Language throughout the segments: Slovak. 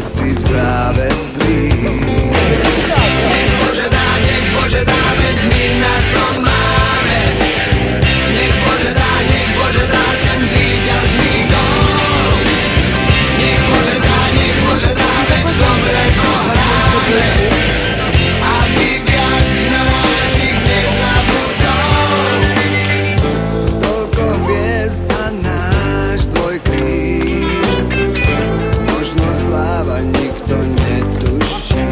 si v závetví. Nech Bože dá, veď my na to máme. Nech Bože dá ten víťazný gól. Nech Bože dá, veď dobre to hráme. Aby viac na nás nikde zabudol. Toľko hviezd a náš dvojkríž, možno sláva nikto netuší.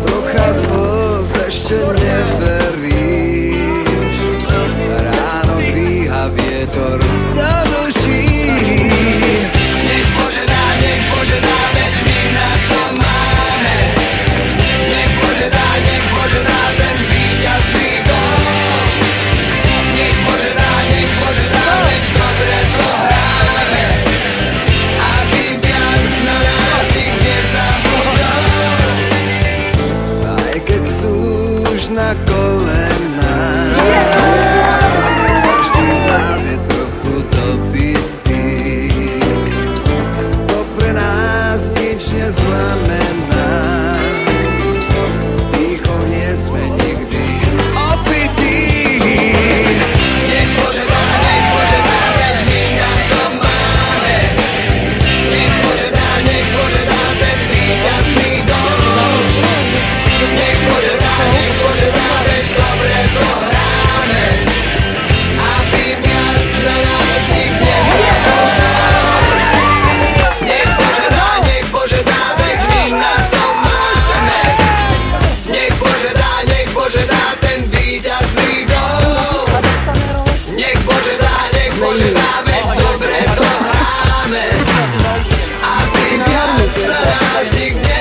Trocha slz ešte neveríš, ráno dvíha vietor do duší. Nech Bože dá, veď my na to máme. Nech Bože dá ten víťazný gól. Nech Bože dá, veď dobre to hráme. Aby viac na nás nikde zabudol. Aj keď sú už na kolenách, každý z nás je trochu dobitý. To pre nás nič neznamená, dýchom nie sme nikdy opití. Nech Bože dá, veď my na to máme. Nech Bože dá ten víťazný gól. Nech Bože dá, veď dobre to hráme. Aby viac na nás nikde zabudol. Nech Bože dá, veď my na to máme. Nech Bože dá ten víťazný gól. Nech Bože dá, veď dobre to hráme. Aby viac na nás nikde